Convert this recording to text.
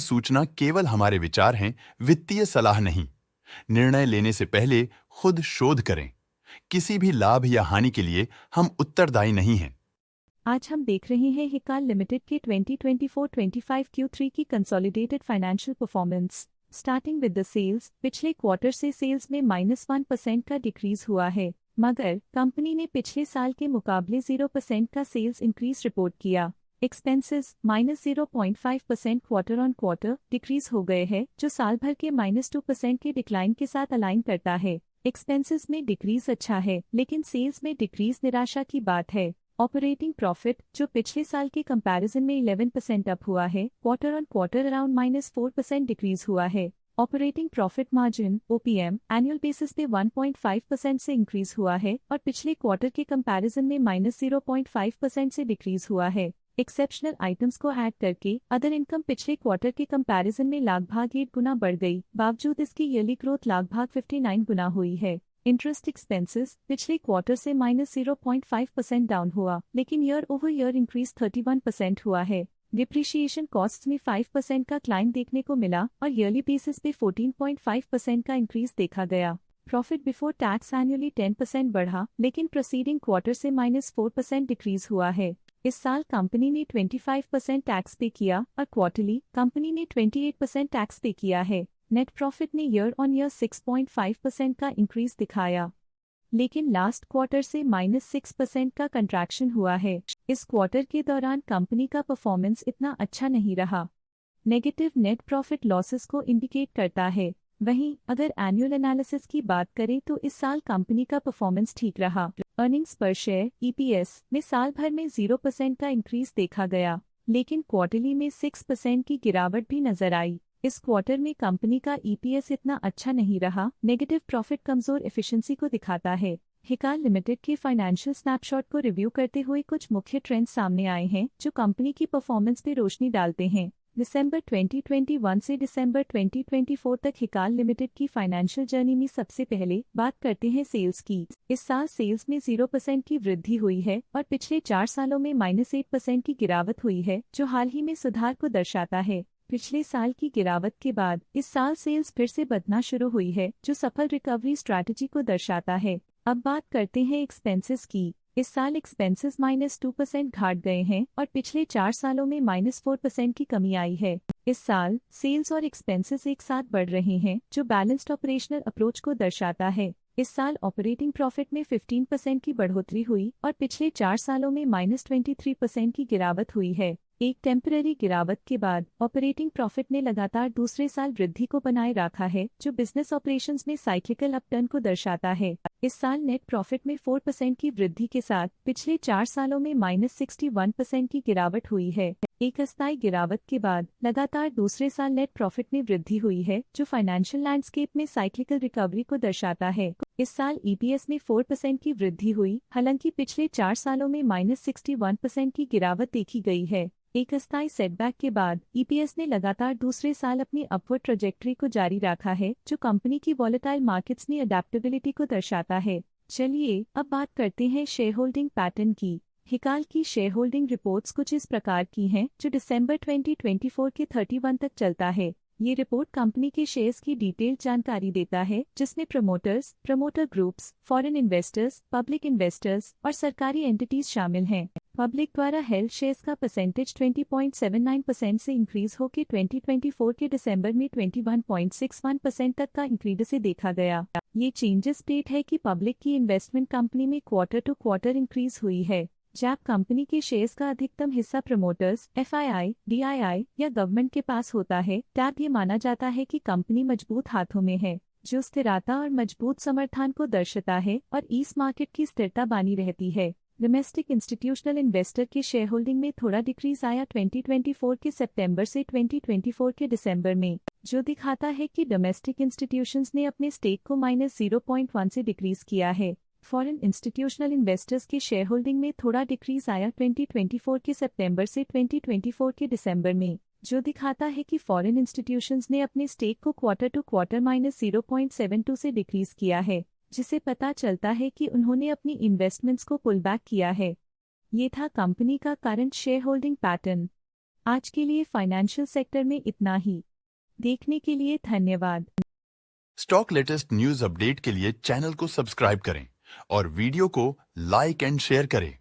सूचना केवल हमारे विचार हैं, वित्तीय सलाह नहीं। निर्णय लेने से पहले खुद शोध करें। किसी भी लाभ या हानि के लिए हम उत्तरदायी नहीं हैं। आज हम देख रहे हैं हिकाल लिमिटेड के 2024-25 Q3 की consolidated financial performance. Starting with the sales, पिछले क्वार्टर से सेल्स में -1% का डिक्रीज हुआ है, मगर कंपनी ने पिछले साल के मुकाबले 0% का सेल्स इंक्रीज रिपोर्ट किया। Expenses -0.5% quarter on quarter decrease हो गए हैं, जो साल भर के -2% के डिक्लाइन के साथ अलाइन करता है। एक्सपेंसेस में डिक्रीज अच्छा है, लेकिन सेल्स में डिक्रीज निराशा की बात है। ऑपरेटिंग प्रॉफिट, जो पिछले साल के कंपैरिजन में 11% अप हुआ है, quarter on quarter around -4% decrease हुआ है। Operating profit margin OPM annual basis पे 1.5% से इंक्रीज हुआ है और पिछले क्वार्टर के कंपैरिजन में -0.5% से डिक्रीज हुआ है। एक्सेप्शनल आइटम्स को ऐड करके अदर इनकम पिछले क्वार्टर के कंपैरिजन में लगभग 8 गुना बढ़ गई, बावजूद इसकी ईयरली ग्रोथ लगभग 59 गुना हुई है। इंटरेस्ट एक्सपेंसेस पिछले क्वार्टर से -0.5% डाउन हुआ, लेकिन ईयर ओवर ईयर इंक्रीज 31% हुआ है। डिप्रिशिएशन कॉस्ट में 5% का क्लाइम देखने को मिला और ईयरली बेसिस पे 14.5% का इंक्रीज देखा गया। प्रॉफिट बिफोर टैक्स एनुअली 10% बढ़ा, लेकिन प्रोसीडिंग क्वार्टर से -4% डिक्रीज हुआ है। इस साल कंपनी ने 25% टैक्स पे किया और क्वार्टरली कंपनी ने 28% टैक्स पे किया है। नेट प्रॉफिट ने ईयर ऑन ईयर 6.5% का इंक्रीज दिखाया, लेकिन लास्ट क्वार्टर से -6% का कंट्रैक्शन हुआ है। इस क्वार्टर के दौरान कंपनी का परफॉर्मेंस इतना अच्छा नहीं रहा। नेगेटिव नेट प्रॉफिट लॉसेस को इंडिकेट करता है। वहीं अगर एनुअल एनालिसिस की बात करें तो इस साल कंपनी का परफॉर्मेंस ठीक रहा। अर्निंग्स पर शेयर EPS में साल भर में 0% का इंक्रीज देखा गया, लेकिन क्वार्टरली में 6% की गिरावट भी नजर आई। इस क्वार्टर में कंपनी का EPS इतना अच्छा नहीं रहा। नेगेटिव प्रॉफिट कमजोर एफिशिएंसी को दिखाता है। हिकाल लिमिटेड के फाइनेंशियल स्नैपशॉट को रिव्यू करते हुए कुछ मुख्य ट्रेंड्स सामने आए हैं जो कंपनी की परफॉर्मेंस पे रोशनी डालते हैं। दिसंबर 2021 से दिसंबर 2024 तक हिकाल लिमिटेड की फाइनेंशियल जर्नी में सबसे पहले बात करते हैं सेल्स की। इस साल सेल्स में 0% की वृद्धि हुई है और पिछले 4 सालों में -8% की गिरावट हुई है, जो हाल ही में सुधार को दर्शाता है। पिछले साल की गिरावट के बाद इस साल सेल्स फिर से बढ़ना शुरू हुई है, जो सफल रिकवरी स्ट्रैटेजी को दर्शाता है। अब बात करते हैं एक्सपेंसेस की। इस साल एक्सपेंसेस -2% घाट गए हैं और पिछले 4 सालों में -4% की कमी आई है। इस साल सेल्स और एक्सपेंसेस एक साथ बढ़ रहे हैं, जो बैलेंस्ड ऑपरेशनल अप्रोच को दर्शाता है। इस साल ऑपरेटिंग प्रॉफिट में 15% की बढ़ोतरी हुई और पिछले 4 सालों में -23% की गिरावट हुई है। एक टेम्पररी गिरावट के बाद ऑपरेटिंग प्रॉफिट ने लगातार दूसरे साल वृद्धि को बनाए रखा है, जो बिजनेस ऑपरेशंस में साइक्लिकल अपटर्न को दर्शाता है। इस साल नेट प्रॉफिट में 4% की वृद्धि के साथ पिछले 4 सालों में -61% की गिरावट हुई है। एक अस्थायी गिरावट के बाद लगातार दूसरे साल नेट प्रॉफिट में वृद्धि हुई है, जो फाइनेंशियल लैंडस्केप में साइक्लिकल रिकवरी को दर्शाता है। इस साल EPS में 4% की वृद्धि हुई, हालांकि पिछले 4 सालों में -61% की गिरावट देखी गई है। एक अस्थायी सेटबैक के बाद EPS ने लगातार दूसरे साल अपनी अपवर्ड ट्रैजेक्टरी को जारी रखा है, जो कंपनी की वॉलेटाइल मार्केट्स में अडेप्टेबिलिटी को दर्शाता है। चलिए अब बात करते हैं शेयर होल्डिंग पैटर्न की। हिकाल की शेयर होल्डिंग रिपोर्ट्स कुछ इस प्रकार की हैं, जो दिसंबर 2024 के 31 तक चलता है। ये रिपोर्ट कंपनी के शेयर्स की डिटेल्ड जानकारी देता है, जिसमें promoters, promoter groups, foreign investors, public investors और सरकारी एंटिटीज शामिल हैं। पब्लिक द्वारा हेल्ड शेयर्स का परसेंटेज 20.79% से इंक्रीज होकर 2024 के दिसंबर में 21.61% तक का इंक्रीज से देखा गया। ये चेंजेस स्टेट है कि पब्लिक की इन्वेस्टमेंट कंपनी में क्वार्टर टू क्वार्टर इंक्रीज हुई है। जब कंपनी के शेयर्स का अधिकतम हिस्सा प्रमोटर्स, FII, DII या गवर्नमेंट के पास होता है, तब ये माना जाता है कि कंपनी मजबूत हाथों में है, जो स्थिरता और मजबूत समर्थन को दर्शाता है और इस मार्केट की स्थिरता बनी रहती है। डोमेस्टिक इंस्टीट्यूशनल इन्वेस्टर के शेयर होल्डिंग में थोड़ा डिक्रीज आया 2024 के सितंबर से 2024 के दिसंबर में, जो दिखाता है कि डोमेस्टिक इंस्टीट्यूशंस ने अपने स्टेक को -0.1 से डिक्रीज किया है। फॉरेन इंस्टीट्यूशनल इन्वेस्टर्स के शेयर होल्डिंग में थोड़ा डिक्रीज आया 2024 के सितंबर से 2024 के दिसंबर में, जो दिखाता है कि फॉरेन इंस्टीट्यूशंस ने अपने स्टेक को क्वार्टर टू क्वार्टर -0.72 से डिक्रीज किया है, जिसे पता चलता है कि उन्होंने अपनी इन्वेस्टमेंट्स को पुल बैक किया है। ये था कंपनी का करंट शेयर होल्डिंग पैटर्न। आज के लिए फाइनेंशियल सेक्टर में इतना ही। देखने के लिए धन्यवाद। स्टॉक लेटेस्ट न्यूज अपडेट के लिए चैनल को सब्सक्राइब करें और वीडियो को लाइक एंड शेयर करें।